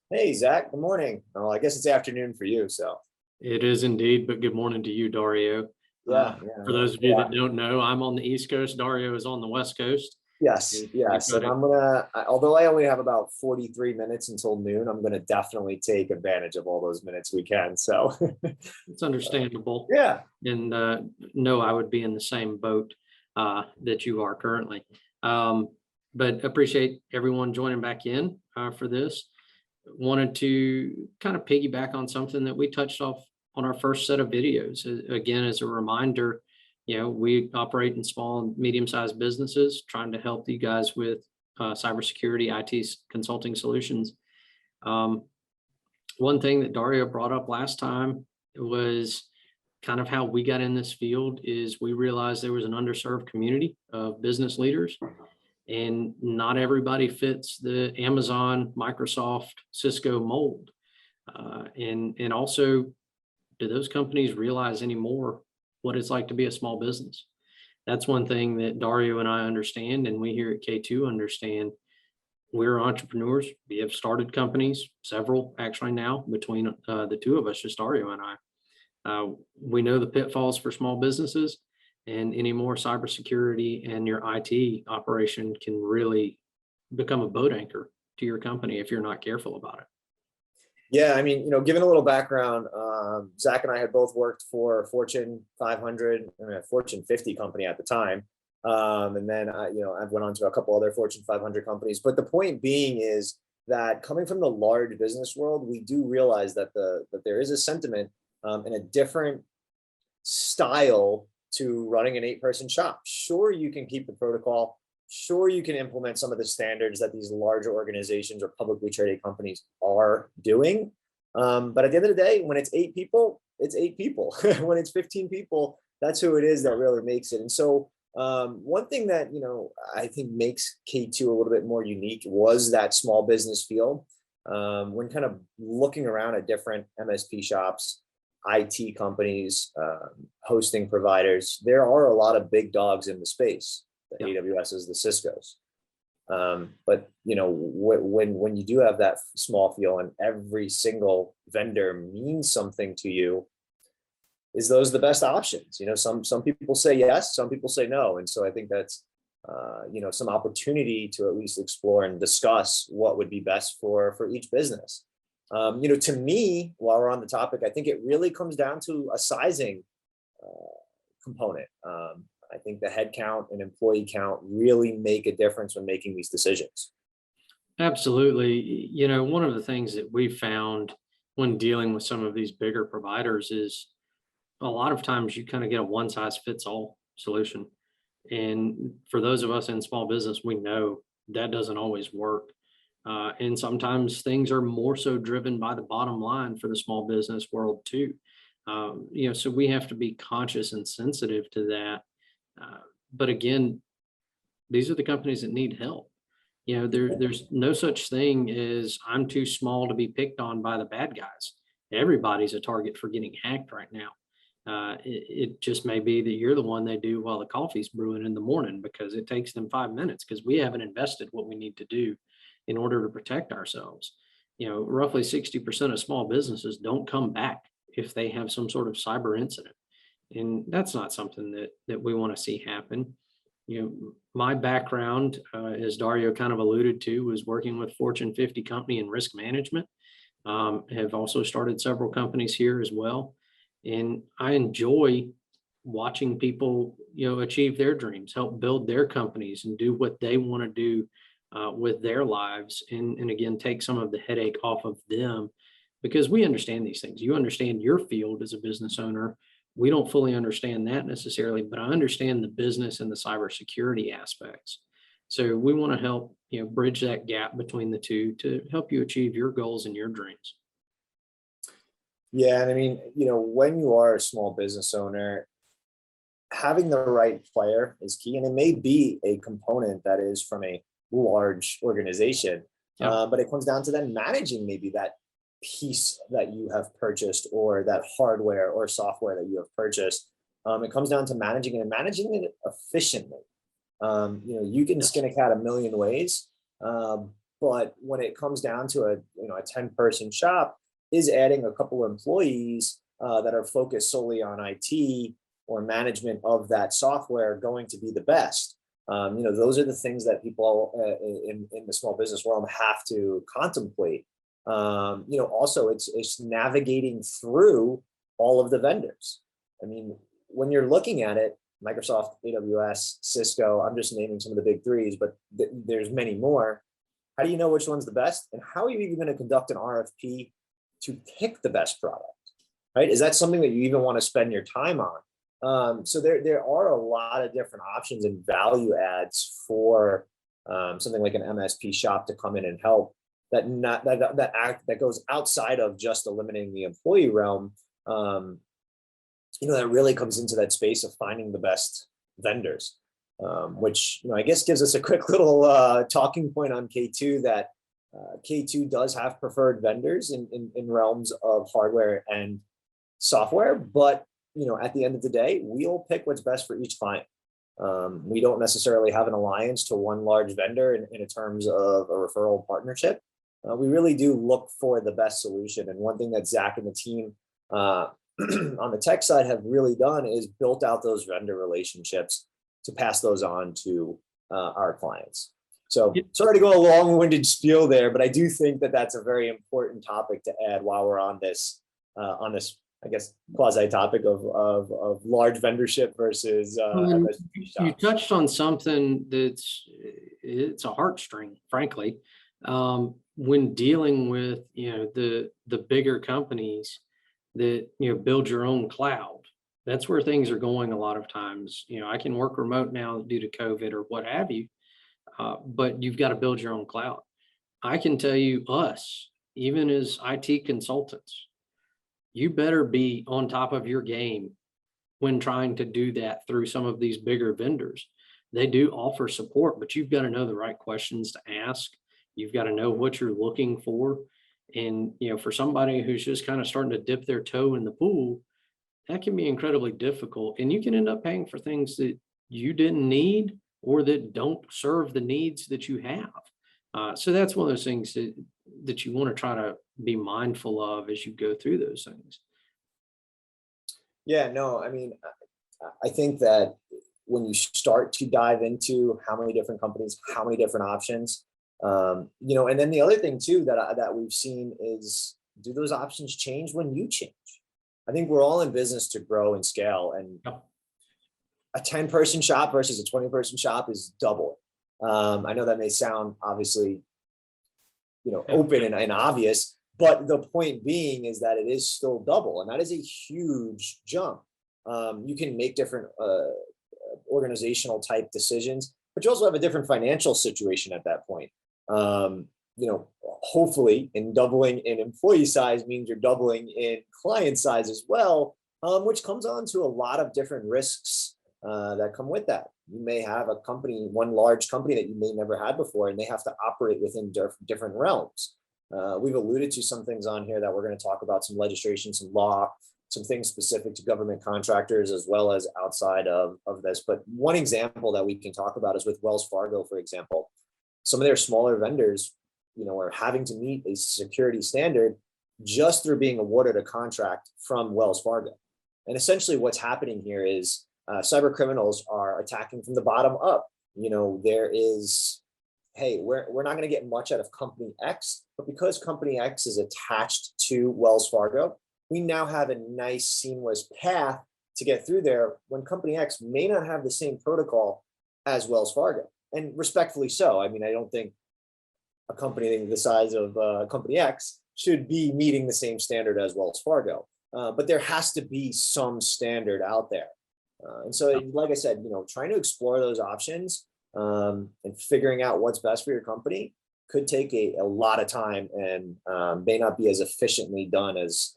Hey, Zach, good morning. Oh, I guess it's afternoon for you, so It is indeed, but good morning to you, Dario. yeah, yeah, For yeah. those of you that don't know, I'm on the East Coast. Dario is on the West Coast. Yes, We've yes. got And it. although I only have about 43 minutes until noon, I'm gonna definitely take advantage of all those minutes we can. So It's understandable. yeah, And no, I would be in the same boat that you are currently. Um, but appreciate everyone joining back in for this. Wanted to kind of piggyback on something that we touched off on our first set of videos. Again, as a reminder, we operate in small and medium-sized businesses, trying to help you guys with cybersecurity, IT consulting solutions. Um, One thing that Dario brought up last time was kind of how we got in this field is we realized there was an underserved community of business leaders, and not everybody fits the Amazon, Microsoft, Cisco mold. And also, do those companies realize anymore what it's like to be a small business? That's one thing that Dario and I understand, and we here at K2 understand. We're entrepreneurs. We have started companies, several actually now, between the two of us, just Dario and I. We know the pitfalls for small businesses, and any more cybersecurity and your IT operation can really become a boat anchor to your company if you're not careful about it. yeah. I mean, given a little background, Zach and I had both worked for a Fortune 500, I mean, a Fortune 50 company at the time. And then I went on to a couple other Fortune 500 companies. But the point being is that coming from the large business world, we do realize that there is a sentiment and a different style to running an 8-person shop. Sure, you can keep the protocol. Sure, you can implement some of the standards that these larger organizations or publicly traded companies are doing. But at the end of the day, when it's 8 people, it's 8 people. When it's 15 people, that's who it is that really makes it. And so one thing that I think makes K2 a little bit more unique was that small business feel. When kind of looking around at different MSP shops, IT companies, hosting providers, there are a lot of big dogs in the space, the Yeah, AWSs, the Ciscos. But when you do have that small feel and every single vendor means something to you, is those the best options? Some people say yes, some people say no, and so I think that's some opportunity to at least explore and discuss what would be best for each business. To me, while we're on the topic, I think it really comes down to a sizing component. I think the head count and employee count really make a difference when making these decisions. absolutely. One of the things that we found when dealing with some of these bigger providers is a lot of times you kind of get a one size fits all solution. And for those of us in small business, we know that doesn't always work. And sometimes things are more so driven by the bottom line for the small business world too. So we have to be conscious and sensitive to that. Uh, but again, these are the companies that need help. There's no such thing as I'm too small to be picked on by the bad guys. Everybody's a target for getting hacked right now. It just may be that you're the one they do while the coffee's brewing in the morning because it takes them 5 minutes because we haven't invested what we need to do in order to protect ourselves. Roughly 60% of small businesses don't come back if they have some sort of cyber incident. And that's not something that we want to see happen. My background, as Dario kind of alluded to, was working with Fortune 50 company in risk management. Have also started several companies here as well, and I enjoy watching people, achieve their dreams, help build their companies, and do what they want to do with their lives, and again take some of the headache off of them, because we understand these things. You understand your field as a business owner. We don't fully understand that necessarily, but I understand the business and the cybersecurity aspects. So we want to help, bridge that gap between the two to help you achieve your goals and your dreams. Yeah, and I mean, when you are a small business owner, having the right player is key, and it may be a component that is from a large organization, Yeah. but it comes down to then managing maybe that piece that you have purchased or that hardware or software that you have purchased. It comes down to managing it and managing it efficiently. You can Yes. skin a cat a million ways, But when it comes down to a 10-person shop, is adding a couple of employees that are focused solely on IT or management of that software going to be the best? Those are the things that people in the small business realm have to contemplate. Also it's navigating through all of the vendors. I mean, when you're looking at it, Microsoft, AWS, Cisco, I'm just naming some of the big threes, but there's many more. How do you know which one's the best? And how are you even going to conduct an RFP to pick the best product, right? Is that something that you even want to spend your time on? So there are a lot of different options and value adds for something like an MSP shop to come in and help that goes outside of just eliminating the employee realm. That really comes into that space of finding the best vendors, which I guess gives us a quick little talking point on K2 that K2 does have preferred vendors in realms of hardware and software, but at the end of the day, we'll pick what's best for each client. We don't necessarily have an alliance to one large vendor in terms of a referral partnership. We really do look for the best solution. And one thing that Zach and the team on the tech side have really done is built out those vendor relationships to pass those on to our clients. So sorry to go a long-winded spiel there, but I do think that that's a very important topic to add while we're on this, I guess, quasi topic of large vendorship versus MSP shops. You touched on something it's a heartstring, frankly. When dealing with the bigger companies that build your own cloud, that's where things are going a lot of times. I can work remote now due to COVID or what have you, but you've got to build your own cloud. I can tell you, us, even as IT consultants, you better be on top of your game when trying to do that through some of these bigger vendors. They do offer support, but you've got to know the right questions to ask. You've got to know what you're looking for. And, for somebody who's just kind of starting to dip their toe in the pool, that can be incredibly difficult. And you can end up paying for things that you didn't need or that don't serve the needs that you have. So that's one of those things that you want to try to be mindful of as you go through those things. Yeah, no, I mean, I think that when you start to dive into how many different companies, how many different options, and then the other thing too that we've seen is, do those options change when you change? I think we're all in business to grow and scale, and a 10-person shop versus a 20-person shop is double. I know that may sound obviously, open and obvious, but the point being is that it is still double, and that is a huge jump. You can make different organizational type decisions, but you also have a different financial situation at that point. Hopefully in doubling in employee size means you're doubling in client size as well, which comes on to a lot of different risks that come with that. You may have one large company that you may never had before, and they have to operate within different realms. We've alluded to some things on here that we're going to talk about, some legislation, some law, some things specific to government contractors as well as outside of this. But one example that we can talk about is with Wells Fargo, for example. Some of their smaller vendors, are having to meet a security standard just through being awarded a contract from Wells Fargo. And essentially what's happening here is cyber criminals are attacking from the bottom up. There is, hey, we're not going to get much out of company X, but because company X is attached to Wells Fargo, we now have a nice seamless path to get through there when company X may not have the same protocol as Wells Fargo. And respectfully so. I mean, I don't think a company the size of company X should be meeting the same standard as Wells Fargo. But there has to be some standard out there. And so, like I said, trying to explore those options and figuring out what's best for your company could take a lot of time and may not be as efficiently done as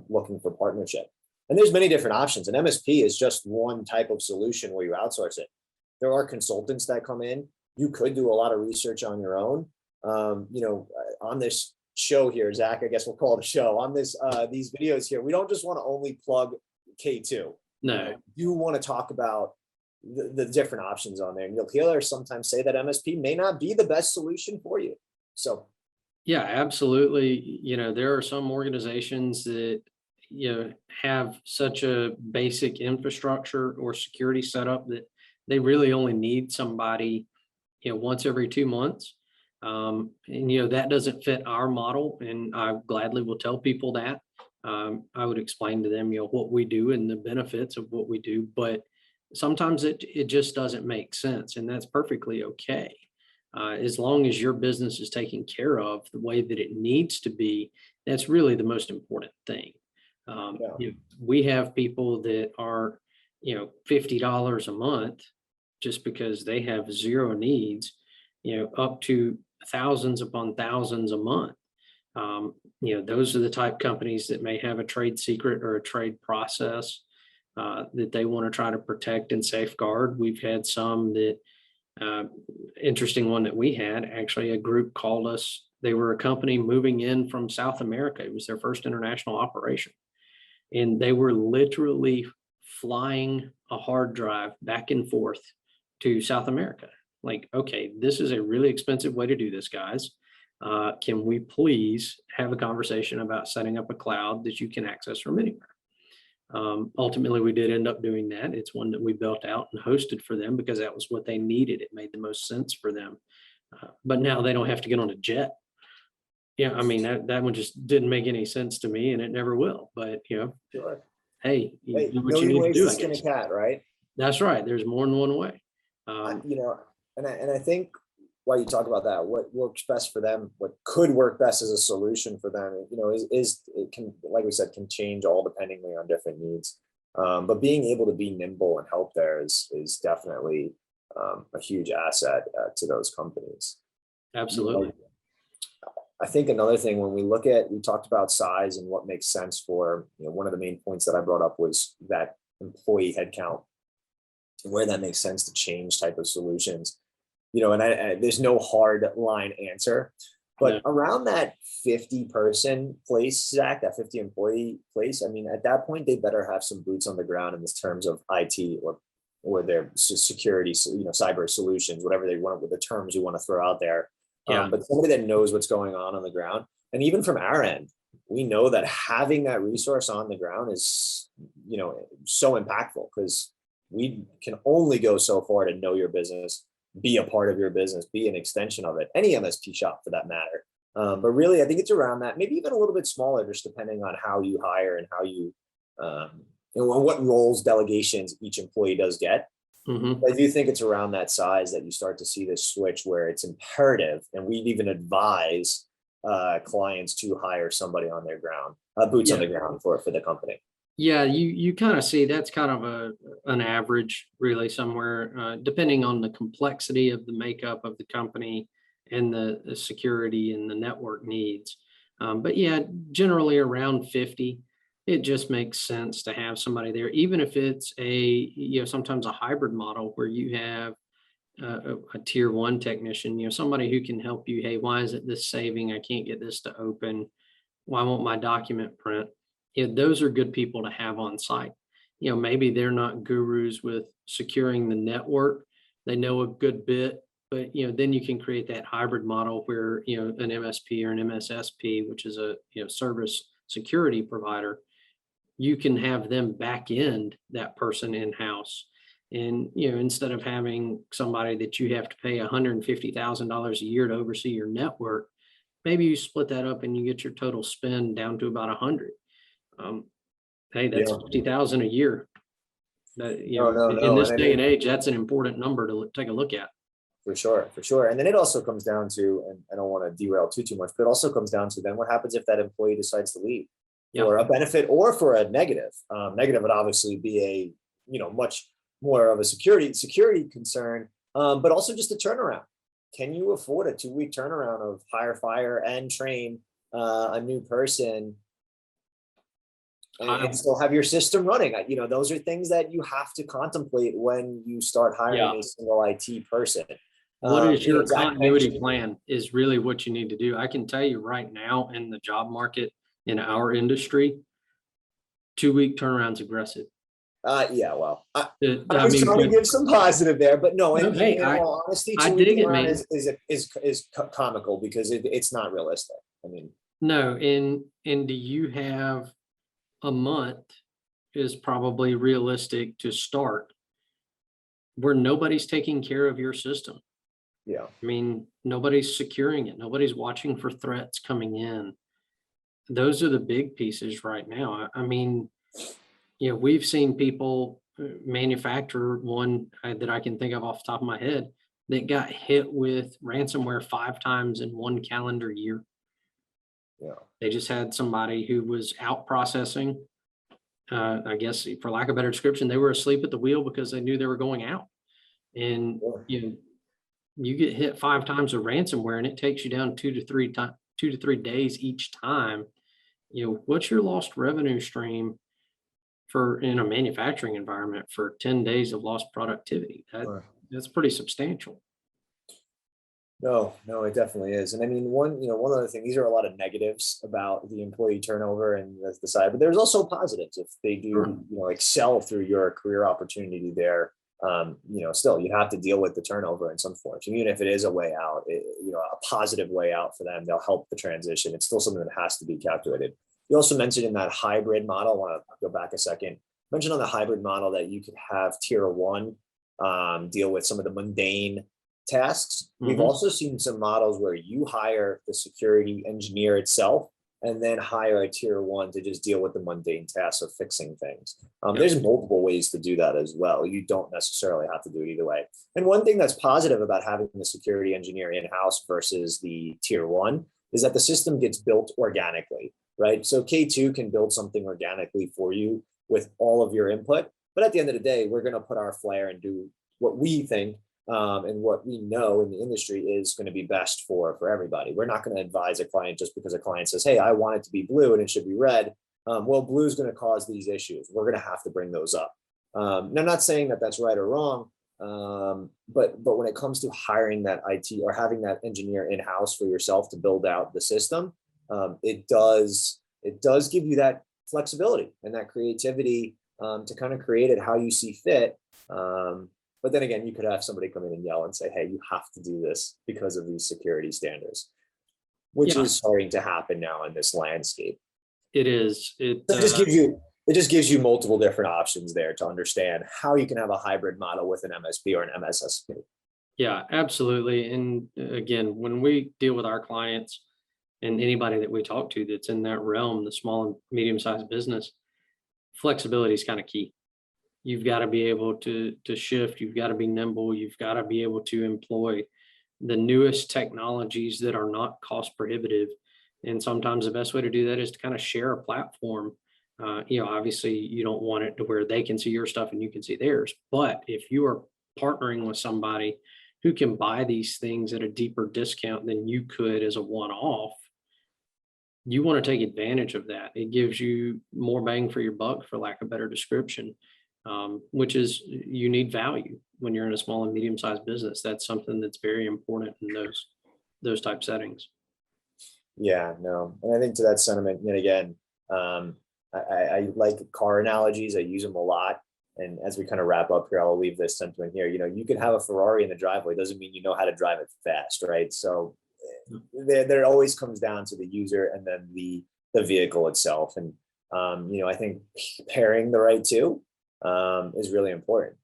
looking for partnership. And there's many different options. An MSP is just one type of solution where you outsource it. There are consultants that come in. You could do a lot of research on your own. On this show here, Zach, I guess we'll call it a show. On this these videos here, we don't just want to only plug K2. No, you want to talk about the different options on there. And you'll hear sometimes say that MSP may not be the best solution for you. So Yeah, absolutely. There are some organizations that, have such a basic infrastructure or security setup that they really only need somebody, once every 2 months. And, that doesn't fit our model. And I gladly will tell people that. I would explain to them, what we do and the benefits of what we do. But sometimes it just doesn't make sense. And that's perfectly okay. As long as your business is taken care of the way that it needs to be, that's really the most important thing. yeah, We have people that are, $50 a month just because they have zero needs, up to thousands upon thousands a month. Those are the type companies that may have a trade secret or a trade process that they want to try to protect and safeguard. We've had some that uh, interesting one that we had, actually, a group called us. They were a company moving in from South America. It was their first international operation. And they were literally flying a hard drive back and forth to South America. Like, okay, this is a really expensive way to do this, guys. Can we please have a conversation about setting up a cloud that you can access from anywhere? Ultimately, we did end up doing that. It's one that we built out and hosted for them because that was what they needed. It made the most sense for them. But now they don't have to get on a jet. Yeah, I mean, that one just didn't make any sense to me, and it never will. But sure. hey, you Hey, do what you million need to ways do, to I skin a guess. cat, right? That's right. There's more than one way. I, Um, you know, and I think while you talk about that, what works best for them, what could work best as a solution for them, is it can, like we said, can change all dependingly on different needs. But being able to be nimble and help there is definitely a huge asset to those companies. You Absolutely. know, I think another thing when we talked about size and what makes sense for, one of the main points that I brought up was that employee headcount, where that makes sense to change type of solutions. And there's no hard line answer, No. but around that 50-person place, Zach, that 50 employee place, I mean, at that point, they better have some boots on the ground in this terms of IT or their security, cyber solutions, whatever they want, with the terms you want to throw out there. Yeah. But somebody that knows what's going on the ground. And even from our end, we know that having that resource on the ground is, so impactful, because we can only go so far to know your business, be a part of your business, be an extension of it, any MSP shop for that matter. But really, I think it's around that, maybe even a little bit smaller, just depending on how you hire and how you, and what roles, delegations each employee does get. Hmm. I do think it's around that size that you start to see this switch where it's imperative, and we even advise clients to hire somebody on their ground, boots on Yeah. the ground for the company. Yeah, you kind of see that's kind of an average, really, somewhere, depending on the complexity of the makeup of the company and the security and the network needs. But yeah, generally around 50, it just makes sense to have somebody there, even if it's sometimes a hybrid model where you have a tier one technician, somebody who can help you. Hey, why is it this saving? I can't get this to open. Why won't my document print? Those are good people to have on site. Maybe they're not gurus with securing the network. They know a good bit, but then you can create that hybrid model where an MSP or an MSSP, which is a service security provider, you can have them back end that person in house. And instead of having somebody that you have to pay $150,000 a year to oversee your network, maybe you split that up and you get your total spend down to about 100. Um, hey, that's Yeah. 50,000 a year. That, No, no, in no. this And I day and mean, age, that's an important number to take a look at. for sure, for sure. And then it also comes down to, and I don't want to derail too much, but it also comes down to then what happens if that employee decides to leave Yeah. for a benefit or for a negative. Negative would obviously be a, much more of a security concern, but also just a turnaround. Can you afford a 2-week turnaround of hire, fire, and train a new person and still have your system running? Those are things that you have to contemplate when you start hiring Yeah. a single IT person. What is your Zach continuity mentioned, plan is really what you need to do. I can tell you right now in the job market in our industry, 2-week turnaround's aggressive. Yeah, well, I I was mean, trying to give some positive there, but no, no, hey, in all honesty, I 2 weeks dig it, around man. is comical because it's not realistic. I mean, No, and do you have a month is probably realistic to start where nobody's taking care of your system. yeah, I mean, nobody's securing it. Nobody's watching for threats coming in. Those are the big pieces right now. I mean, we've seen people manufacture one that I can think of off the top of my head that got hit with ransomware 5 times in one calendar year. yeah, They just had somebody who was out processing. I guess, for lack of a better description, they were asleep at the wheel because they knew they were going out. And sure. you get hit 5 times with ransomware, and it takes you down 2 to 3 days each time. What's your lost revenue stream for in a manufacturing environment for 10 days of lost productivity? Sure. That's pretty substantial. No, no, it definitely is. And I mean, one other thing, these are a lot of negatives about the employee turnover and the side, but there's also positives if they do, Sure. excel through your career opportunity there. Still you have to deal with the turnover in some form. Even if it is a way out, a positive way out for them, they'll help the transition. It's still something that has to be calculated. You also mentioned in that hybrid model, I want to go back a second, mentioned on the hybrid model that you could have tier one deal with some of the mundane tasks. We've Mhm. also seen some models where you hire the security engineer itself and then hire a tier one to just deal with the mundane tasks of fixing things. Yep. There's multiple ways to do that as well. You don't necessarily have to do it either way. And one thing that's positive about having the security engineer in-house versus the tier one is that the system gets built organically, right? So K2 can build something organically for you with all of your input. But at the end of the day, we're going to put our flair and do what we think and what we know in the industry is going to be best for everybody. We're not going to advise a client just because a client says, hey, I want it to be blue and it should be red. Well, blue is going to cause these issues. We're going to have to bring those up. And I'm not saying that that's right or wrong, but when it comes to hiring that IT or having that engineer in-house for yourself to build out the system, it does give you that flexibility and that creativity to kind of create it how you see fit. But then again, you could have somebody come in and yell and say, hey, you have to do this because of these security standards, which Yeah, is starting to happen now in this landscape. it is. So it just gives you multiple different options there to understand how you can have a hybrid model with an MSP or an MSSP. Yeah, absolutely. And again, when we deal with our clients and anybody that we talk to that's in that realm, the small and medium-sized business, flexibility is kind of key. You've got to be able to shift. You've got to be nimble. You've got to be able to employ the newest technologies that are not cost prohibitive. And sometimes the best way to do that is to kind of share a platform. Obviously you don't want it to where they can see your stuff and you can see theirs. But if you are partnering with somebody who can buy these things at a deeper discount than you could as a one-off, you want to take advantage of that. It gives you more bang for your buck, for lack of a better description, which is you need value when you're in a small and medium-sized business. That's something that's very important in those type settings. Yeah, no. And I think to that sentiment, yet again, I like car analogies. I use them a lot. And as we kind of wrap up here, I'll leave this sentiment here. You can have a Ferrari in the driveway. Doesn't mean you know how to drive it fast, right? So there always comes down to the user and then the vehicle itself. And I think pairing the right two is really important.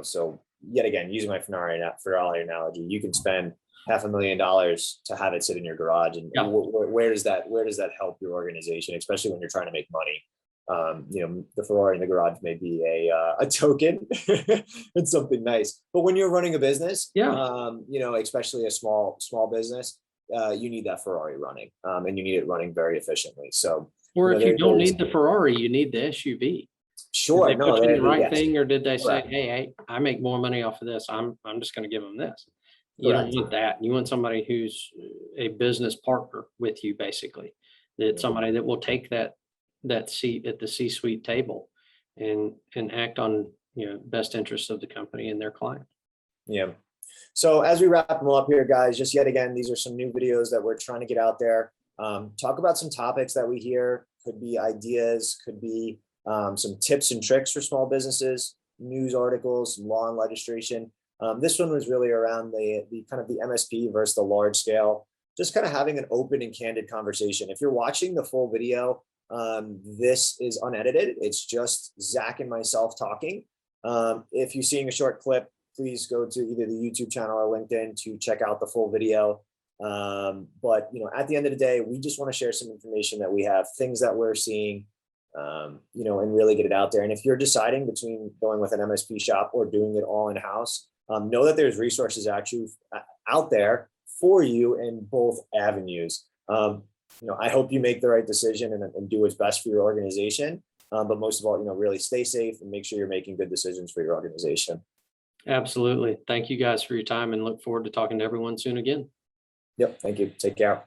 So yet again, using my Ferrari analogy, you can spend $500,000 to have it sit in your garage, and Yeah. where does that help your organization, especially when you're trying to make money? The Ferrari in the garage may be a token and something nice, but when you're running a business, Yeah. especially a small business, you need that Ferrari running, and you need it running very efficiently. So, Or if you don't there's need the Ferrari, you need the SUV. Did sure, they no, put you in the right yes, thing, or did they say, correct, hey, I make more money off of this. I'm just going to give them this. You don't correct. want that. You want somebody who's a business partner with you, basically. That Yeah. somebody that will take that seat at the C-suite table and act on best interests of the company and their client. Yeah. So as we wrap them up here, guys, just yet again, these are some new videos that we're trying to get out there. Talk about some topics that we hear, could be ideas, could be some tips and tricks for small businesses, news articles, law and legislation. This one was really around the kind of the MSP versus the large scale, just kind of having an open and candid conversation. If you're watching the full video, this is unedited. It's just Zach and myself talking. If you're seeing a short clip, please go to either the YouTube channel or LinkedIn to check out the full video. But at the end of the day, we just want to share some information that we have, things that we're seeing, and really get it out there. And if you're deciding between going with an MSP shop or doing it all in-house, know that there's resources actually out there for you in both avenues. I hope you make the right decision and do what's best for your organization. But most of all, really stay safe and make sure you're making good decisions for your organization. Absolutely. Thank you guys for your time and look forward to talking to everyone soon again. Yep. Thank you. Take care.